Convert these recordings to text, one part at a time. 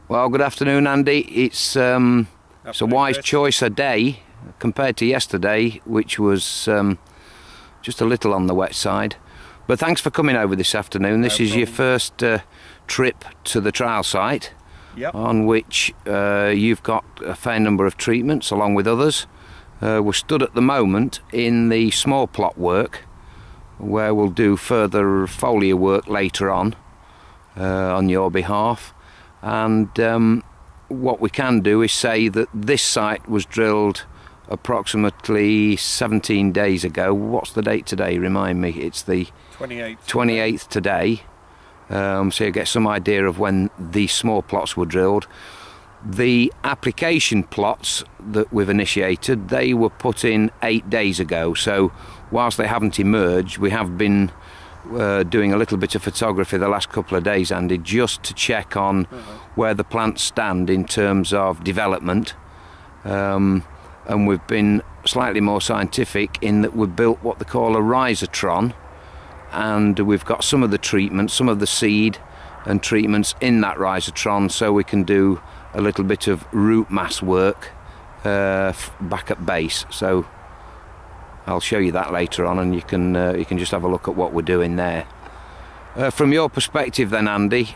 Well, good afternoon, Andy. It's a wise choice a day compared to yesterday, which was just a little on the wet side. But thanks for coming over this afternoon. This is your first trip to the trial site, on which you've got a fair number of treatments along with others. We're stood at the moment in the small plot work, where we'll do further foliar work later on your behalf. And what we can do is say that this site was drilled approximately 17 days ago. What's the date today? Remind me. It's the 28th today. So you get some idea of when these small plots were drilled. The application plots that we've initiated, they were put in 8 days ago. So whilst they haven't emerged, we have been doing a little bit of photography the last couple of days, Andy, just to check on where the plants stand in terms of development. And we've been slightly more scientific in that we've built what they call a rhizotron, and we've got some of the treatments, some of the seed and treatments in that rhizotron, so we can do a little bit of root mass work back at base. So I'll show you that later on, and you can just have a look at what we're doing there. From your perspective then, Andy,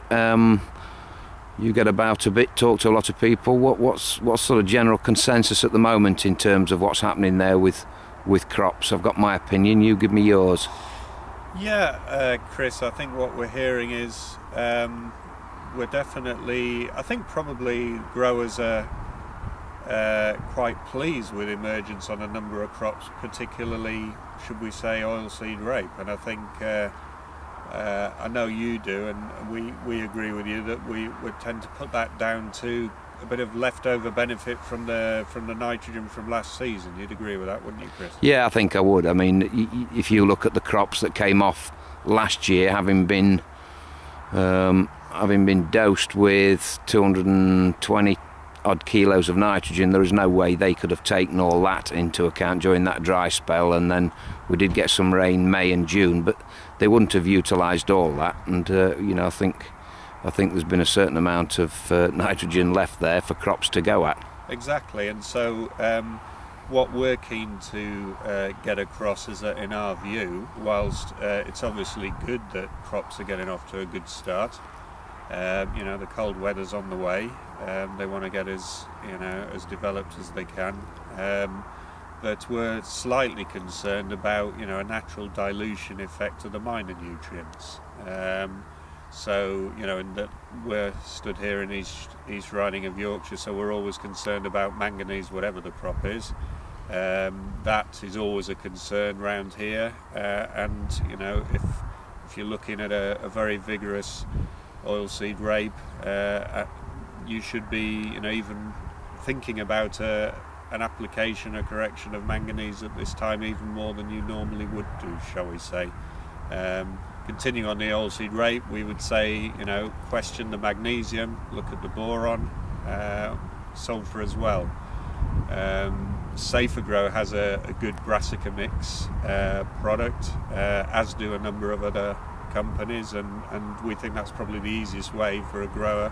you get about a bit, talk to a lot of people. What's sort of general consensus at the moment in terms of what's happening there with crops? I've got my opinion, you give me yours. Yeah, Chris, I think what we're hearing is we're definitely, I think probably growers are quite pleased with emergence on a number of crops, particularly, should we say, oilseed rape. And I think I know you do, and we agree with you that we would tend to put that down to a bit of leftover benefit from the nitrogen from last season. You'd agree with that, wouldn't you, Chris? Yeah, I think I would. I mean, if you look at the crops that came off last year, having been dosed with 220 odd kilos of nitrogen, there is no way they could have taken all that into account during that dry spell. And then we did get some rain May and June, but they wouldn't have utilised all that. And I think there's been a certain amount of nitrogen left there for crops to go at. Exactly, and so what we're keen to get across is that, in our view, whilst it's obviously good that crops are getting off to a good start, the cold weather's on the way. They want to get as developed as they can, but we're slightly concerned about a natural dilution effect of the minor nutrients. So in that we're stood here in East Riding of Yorkshire, so we're always concerned about manganese, whatever the crop is. That is always a concern round here, and if you're looking at a very vigorous oilseed rape, you should be even thinking about an application, a correction of manganese at this time, even more than you normally would do, shall we say. Continuing on the oilseed rape, we would say question the magnesium, look at the boron, sulphur as well. Safer Grow has a good brassica mix product, as do a number of other companies, and we think that's probably the easiest way for a grower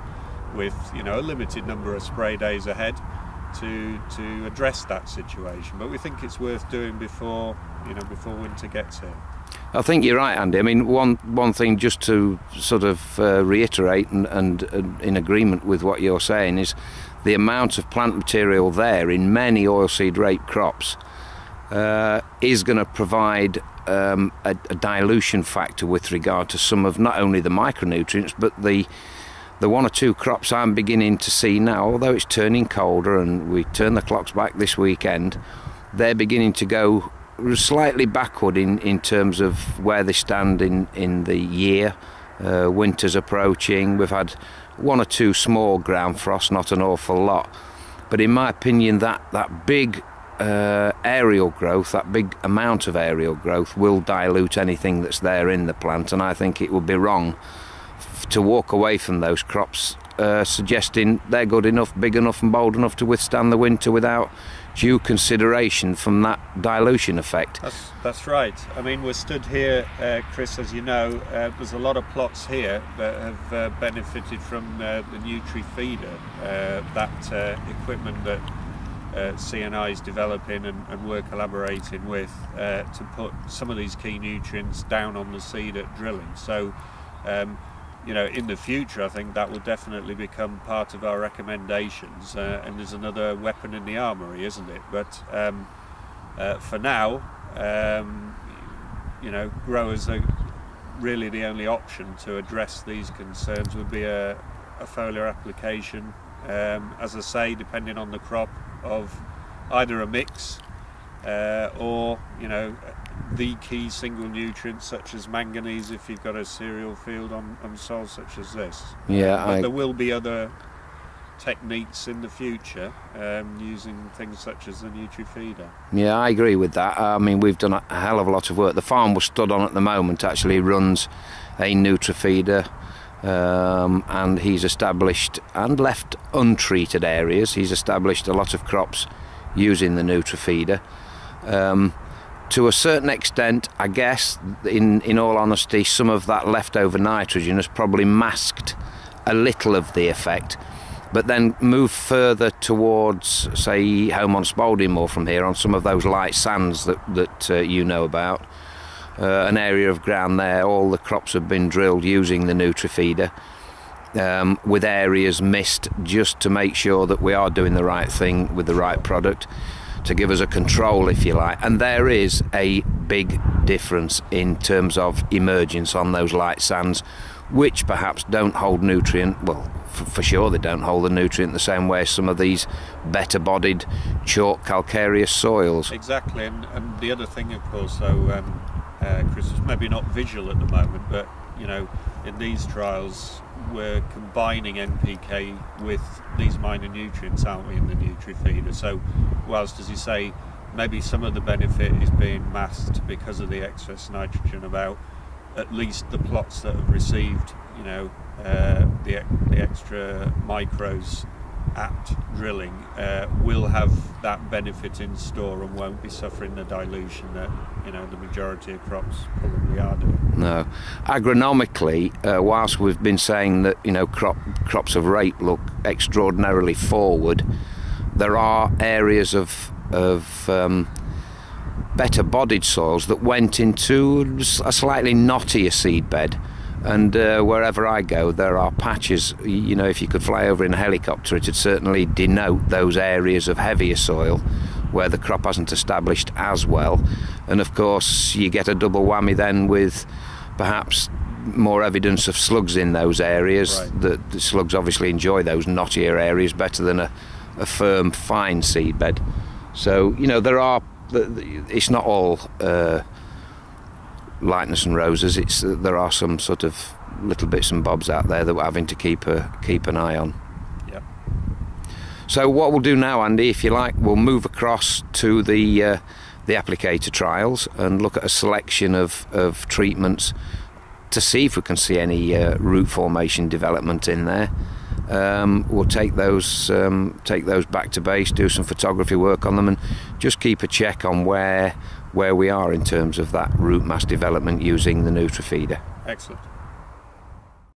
with a limited number of spray days ahead to address that situation. But we think it's worth doing before winter gets here. I think you're right, Andy. I mean, one thing just to sort of reiterate and in agreement with what you're saying is the amount of plant material there in many oilseed rape crops is going to provide a dilution factor with regard to some of not only the micronutrients, but the one or two crops I'm beginning to see now, although it's turning colder and we turn the clocks back this weekend, they're beginning to go slightly backward in terms of where they stand in the year. Winter's approaching. We've had one or two small ground frosts, not an awful lot. But in my opinion, that big aerial growth, that big amount of aerial growth will dilute anything that's there in the plant, and I think it would be wrong to walk away from those crops suggesting they're good enough, big enough and bold enough to withstand the winter without due consideration from that dilution effect. That's right. I mean, we're stood here, Chris, as you know, there's a lot of plots here that have benefited from the Nutri-Feeder, that equipment that CNI is developing and we're collaborating with to put some of these key nutrients down on the seed at drilling. So, you know, in the future, I think that will definitely become part of our recommendations, and there's another weapon in the armoury, isn't it? But for now, you know, growers are really the only option to address these concerns would be a foliar application, as I say, depending on the crop, of either a mix or, you know, the key single nutrients such as manganese if you've got a cereal field on soils such as this. Yeah, but there will be other techniques in the future using things such as the Nutri-Feeder. Yeah, I agree with that. I mean, we've done a hell of a lot of work. The farm we're stood on at the moment actually runs a Nutri-Feeder, and he's established and left untreated areas. He's established a lot of crops using the Nutri-Feeder. To a certain extent, I guess, in all honesty, some of that leftover nitrogen has probably masked a little of the effect. But then move further towards, say, home on Spalding from here, on some of those light sands that you know about, an area of ground there, all the crops have been drilled using the Nutri-Feeder, with areas missed just to make sure that we are doing the right thing with the right product, to give us a control, if you like. And there is a big difference in terms of emergence on those light sands, which perhaps don't hold nutrient, well, for sure they don't hold the nutrient the same way as some of these better bodied chalk calcareous soils. Exactly, and the other thing, of course, though, Chris, is maybe not visual at the moment, but, you know, in these trials we're combining NPK with these minor nutrients, aren't we, in the Nutri-Feeder? So whilst, as you say, maybe some of the benefit is being masked because of the excess nitrogen about, at least the plots that have received, you know, the extra micros at drilling will have that benefit in store and won't be suffering the dilution that, you know, the majority of crops probably are doing. No. Agronomically, whilst we've been saying that, you know, crops of rape look extraordinarily forward, there are areas of better bodied soils that went into a slightly knottier seed bed. And wherever I go, there are patches, you know, if you could fly over in a helicopter, it'd certainly denote those areas of heavier soil where the crop hasn't established as well. And of course, you get a double whammy then with perhaps more evidence of slugs in those areas. Right. The slugs obviously enjoy those knottier areas better than a firm, fine seed bed. So, you know, it's not all lightness and roses. There are some sort of little bits and bobs out there that we're having to keep an eye on. Yep. So what we'll do now, Andy, if you like, we'll move across to the applicator trials and look at a selection of treatments to see if we can see any root formation development in there. We'll take those back to base, do some photography work on them, and just keep a check on where we are in terms of that root mass development using the Nutri-Feeder. Excellent.